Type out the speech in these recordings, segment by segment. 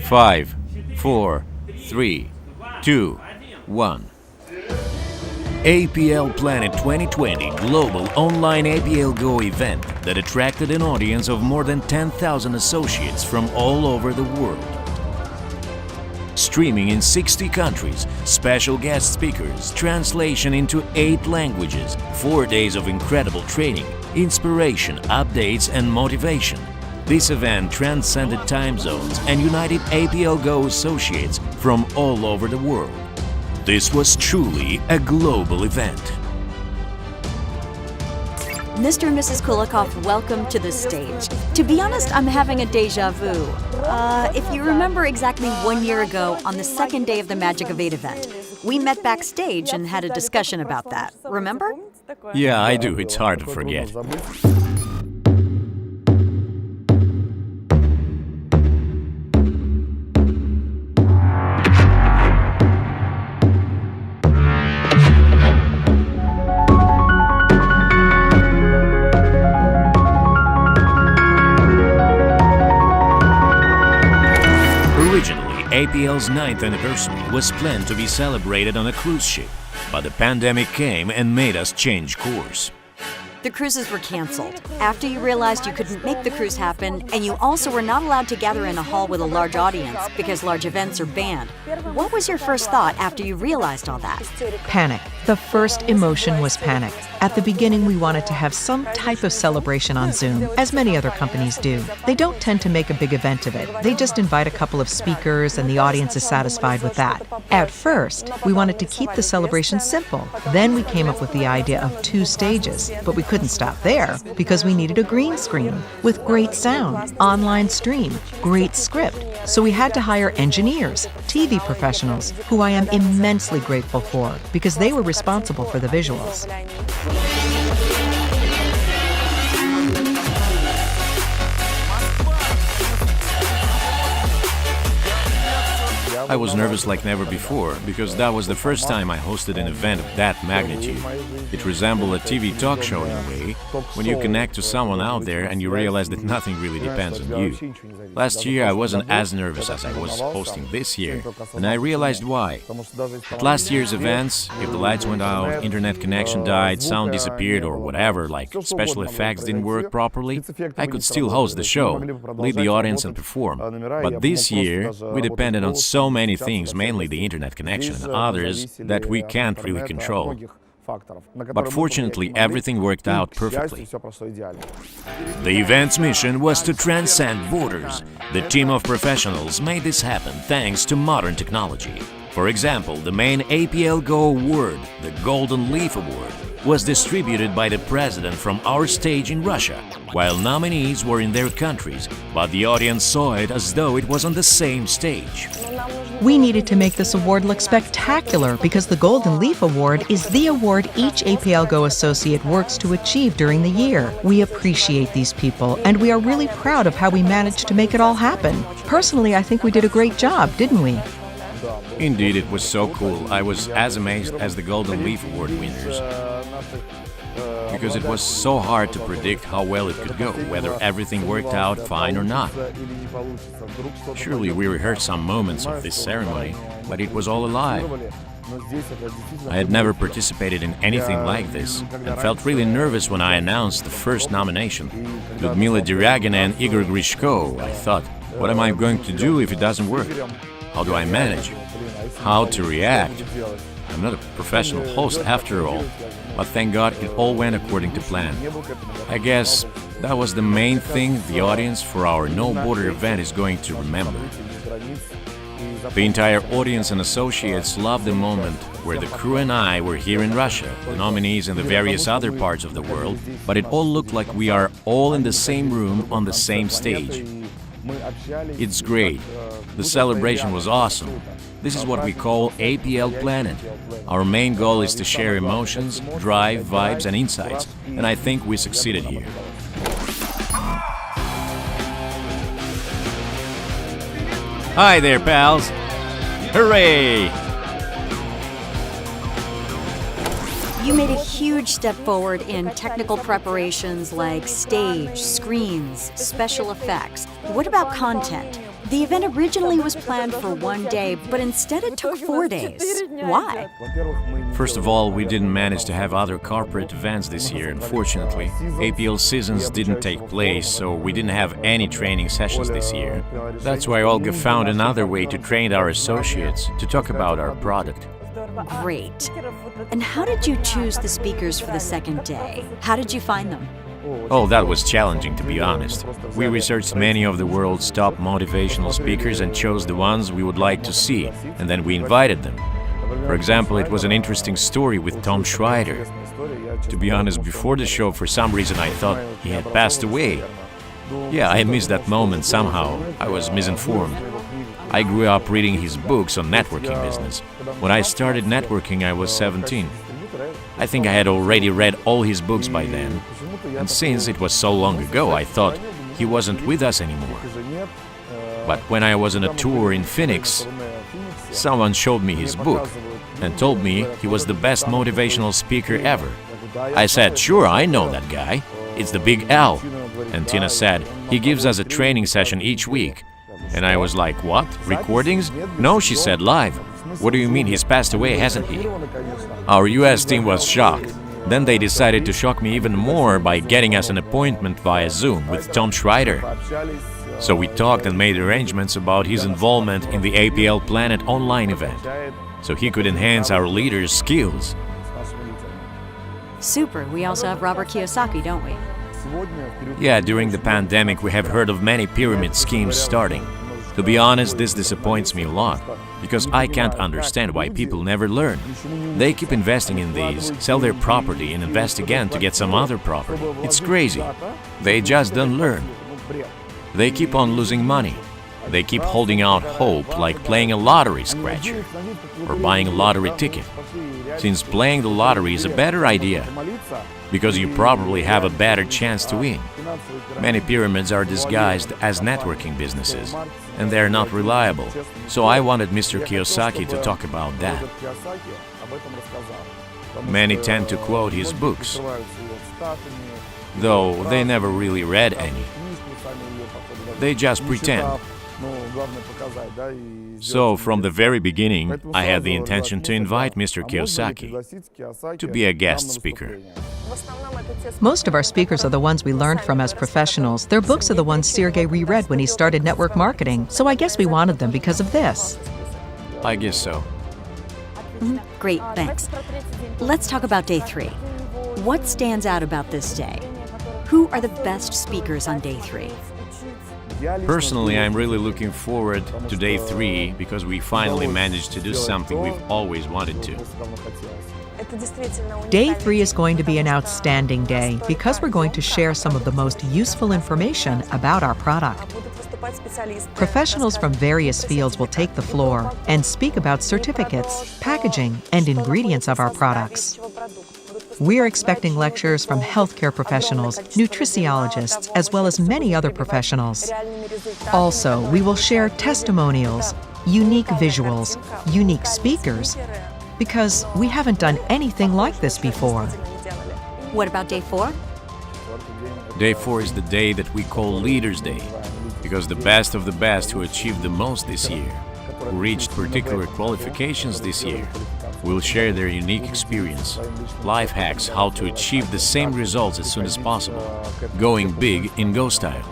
5, 4, 3, 2, 1. APL Planet 2020 global online Aplgo event that attracted an audience of more than 10,000 associates from all over the world. Streaming in 60 countries, special guest speakers, translation into 8 languages, 4 days of incredible training, inspiration, updates and motivation. This event transcended time zones and united Aplgo associates from all over the world. This was truly a global event. Mr. and Mrs. Kulikov, welcome to the stage. To be honest, I'm having a deja vu. If you remember exactly 1 year ago, on the second day of the Magic of 8 event, we met backstage and had a discussion about that. Remember? Yeah, I do. It's hard to forget. APL's 9th anniversary was planned to be celebrated on a cruise ship, but the pandemic came and made us change course. The cruises were canceled. After you realized you couldn't make the cruise happen, and you also were not allowed to gather in a hall with a large audience because large events are banned, what was your first thought after you realized all that? Panic. The first emotion was panic. At the beginning, we wanted to have some type of celebration on Zoom, as many other companies do. They don't tend to make a big event of it. They just invite a couple of speakers and the audience is satisfied with that. At first, we wanted to keep the celebration simple. Then we came up with the idea of 2 stages, but we couldn't stop there because we needed a green screen with great sound, online stream, great script. So we had to hire engineers, TV professionals, who I am immensely grateful for because they were responsible for the visuals. I was nervous like never before, because that was the first time I hosted an event of that magnitude. It resembled a TV talk show in a way, when you connect to someone out there and you realize that nothing really depends on you. Last year I wasn't as nervous as I was hosting this year, and I realized why. At last year's events, if the lights went out, internet connection died, sound disappeared or whatever, like special effects didn't work properly, I could still host the show, lead the audience and perform. But this year, we depended on so many things, mainly the internet connection and others that we can't really control. But fortunately, everything worked out perfectly. The event's mission was to transcend borders. The team of professionals made this happen thanks to modern technology. For example, the main Aplgo award, the Golden Leaf Award, was distributed by the president from our stage in Russia, while nominees were in their countries, but the audience saw it as though it was on the same stage. We needed to make this award look spectacular because the Golden Leaf Award is the award each Aplgo associate works to achieve during the year. We appreciate these people, and we are really proud of how we managed to make it all happen. Personally, I think we did a great job, didn't we? Indeed, it was so cool. I was as amazed as the Golden Leaf Award winners, because it was so hard to predict how well it could go, whether everything worked out fine or not. Surely we rehearsed some moments of this ceremony, but it was all alive. I had never participated in anything like this and felt really nervous when I announced the first nomination. Ludmila Deryagina and Igor Grishko. I thought, what am I going to do if it doesn't work? How do I manage? How to react? I'm not a professional host after all, but thank God it all went according to plan. I guess that was the main thing the audience for our No Border event is going to remember. The entire audience and associates loved the moment where the crew and I were here in Russia, the nominees in the various other parts of the world, but it all looked like we are all in the same room on the same stage. It's great. The celebration was awesome. This is what we call APL Planet. Our main goal is to share emotions, drive, vibes and insights, and I think we succeeded here. Hi there, pals! Hooray! You made a huge step forward in technical preparations like stage, screens, special effects. What about content? The event originally was planned for one day, but instead it took 4 days. Why? First of all, we didn't manage to have other corporate events this year, unfortunately. APL seasons didn't take place, so we didn't have any training sessions this year. That's why Olga found another way to train our associates to talk about our product. Great. And how did you choose the speakers for the second day? How did you find them? Oh, that was challenging, to be honest. We researched many of the world's top motivational speakers and chose the ones we would like to see, and then we invited them. For example, it was an interesting story with Tom Schreider. To be honest, before the show, for some reason I thought he had passed away. Yeah, I missed that moment somehow. I was misinformed. I grew up reading his books on networking business. When I started networking, I was 17. I think I had already read all his books by then. And since it was so long ago, I thought he wasn't with us anymore. But when I was on a tour in Phoenix, someone showed me his book and told me he was the best motivational speaker ever. I said, sure, I know that guy. It's the Big L. And Tina said, he gives us a training session each week. And I was like, what? Recordings? No, she said, live. What do you mean, he's passed away, hasn't he? Our US team was shocked. Then they decided to shock me even more by getting us an appointment via Zoom with Tom Schreider. So we talked and made arrangements about his involvement in the APL Planet online event, so he could enhance our leaders' skills. Super. We also have Robert Kiyosaki, don't we? Yeah, during the pandemic we have heard of many pyramid schemes starting. To be honest, this disappoints me a lot, because I can't understand why people never learn. They keep investing in these, sell their property and invest again to get some other property. It's crazy. They just don't learn. They keep on losing money. They keep holding out hope like playing a lottery scratcher or buying a lottery ticket. Since playing the lottery is a better idea, because you probably have a better chance to win. Many pyramids are disguised as networking businesses, and they're not reliable. So I wanted Mr. Kiyosaki to talk about that. Many tend to quote his books, though they never really read any. They just pretend. So, from the very beginning, I had the intention to invite Mr. Kiyosaki to be a guest speaker. Most of our speakers are the ones we learned from as professionals. Their books are the ones Sergey reread when he started network marketing, so I guess we wanted them because of this. I guess so. Great, thanks. Let's talk about day 3. What stands out about this day? Who are the best speakers on day 3? Personally, I'm really looking forward to day 3 because we finally managed to do something we've always wanted to. Day 3 is going to be an outstanding day because we're going to share some of the most useful information about our product. Professionals from various fields will take the floor and speak about certificates, packaging, and ingredients of our products. We're expecting lectures from healthcare professionals, nutritiologists, as well as many other professionals. Also, we will share testimonials, unique visuals, unique speakers, because we haven't done anything like this before. What about day 4? Day 4 is the day that we call Leaders' Day, because the best of the best who achieved the most this year, who reached particular qualifications this year, will share their unique experience, life hacks how to achieve the same results as soon as possible, going big in Go style.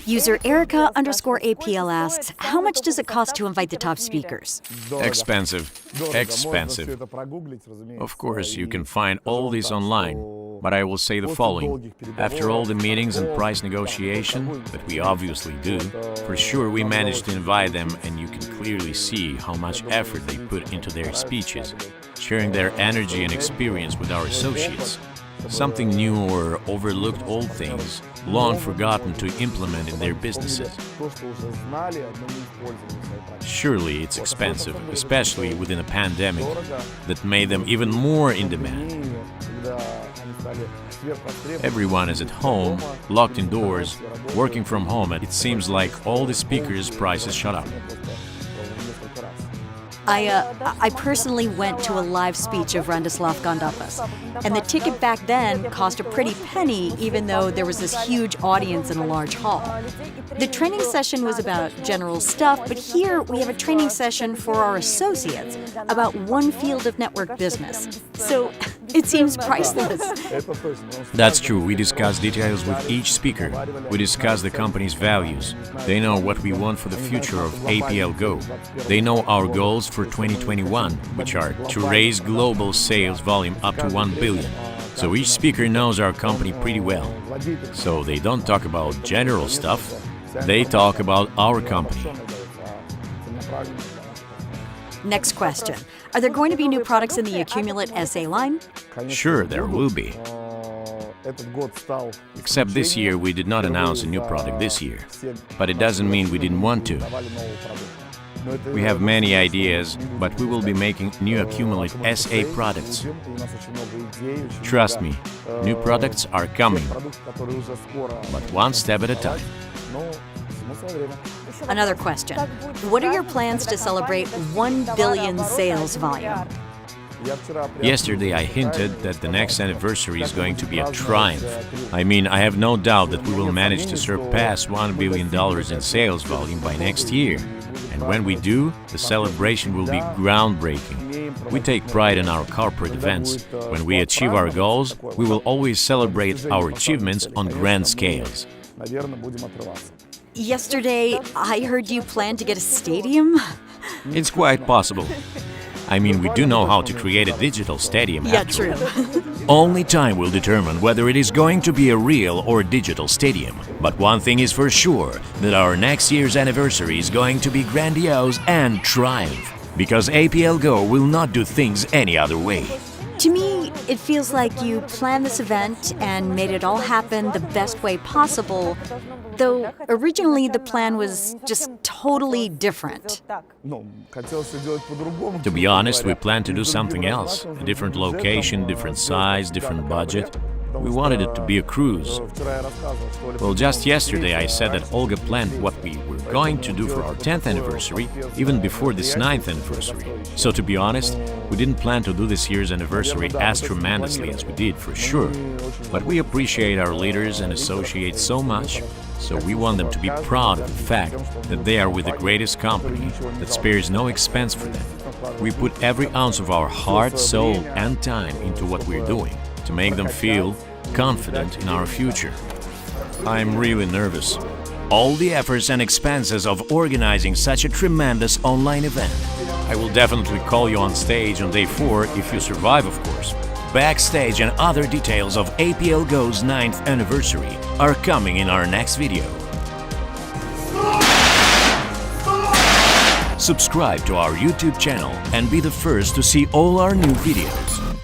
User Erica_APL asks, how much does it cost to invite the top speakers? Expensive. Expensive. Of course, you can find all this online, but I will say the following. After all the meetings and price negotiation, that we obviously do, for sure we managed to invite them, and you can clearly see how much effort they put into their speeches, sharing their energy and experience with our associates. Something new or overlooked old things, long forgotten to implement in their businesses. Surely it's expensive, especially within a pandemic that made them even more in demand. Everyone is at home, locked indoors, working from home, and it seems like all the speakers' prices shot up. I personally went to a live speech of Randislav Gondapas, and the ticket back then cost a pretty penny, even though there was this huge audience in a large hall. The training session was about general stuff, but here we have a training session for our associates about one field of network business. So it seems priceless. That's true. We discuss details with each speaker. We discuss the company's values. They know what we want for the future of Aplgo. They know our goals for 2021, which are to raise global sales volume up to 1 billion. So each speaker knows our company pretty well. So they don't talk about general stuff, they talk about our company. Next question. Are there going to be new products in the Accumulate SA line? Sure, there will be. Except this year we did not announce a new product this year. But it doesn't mean we didn't want to. We have many ideas, but we will be making new Accumulate SA products. Trust me, new products are coming, but one step at a time. Another question. What are your plans to celebrate 1 billion sales volume? Yesterday I hinted that the next anniversary is going to be a triumph. I mean, I have no doubt that we will manage to surpass $1 billion in sales volume by next year. And when we do, the celebration will be groundbreaking. We take pride in our corporate events. When we achieve our goals, we will always celebrate our achievements on grand scales. Yesterday, I heard you plan to get a stadium? It's quite possible. I mean, we do know how to create a digital stadium. Yeah, after all. true. Only time will determine whether it is going to be a real or digital stadium. But one thing is for sure, that our next year's anniversary is going to be grandiose and triumph. Because Aplgo will not do things any other way. To me, it feels like you planned this event and made it all happen the best way possible, though originally the plan was just totally different. To be honest, we planned to do something else. A different location, different size, different budget. We wanted it to be a cruise. Well, just yesterday I said that Olga planned what we were going to do for our 10th anniversary, even before this 9th anniversary. So to be honest, we didn't plan to do this year's anniversary as tremendously as we did, for sure. But we appreciate our leaders and associates so much, so we want them to be proud of the fact that they are with the greatest company that spares no expense for them. We put every ounce of our heart, soul and time into what we're doing, to make them feel confident in our future. I'm really nervous. All the efforts and expenses of organizing such a tremendous online event. I will definitely call you on stage on day 4 if you survive, of course. Backstage and other details of Aplgo's 9th anniversary are coming in our next video. Subscribe to our YouTube channel and be the first to see all our new videos.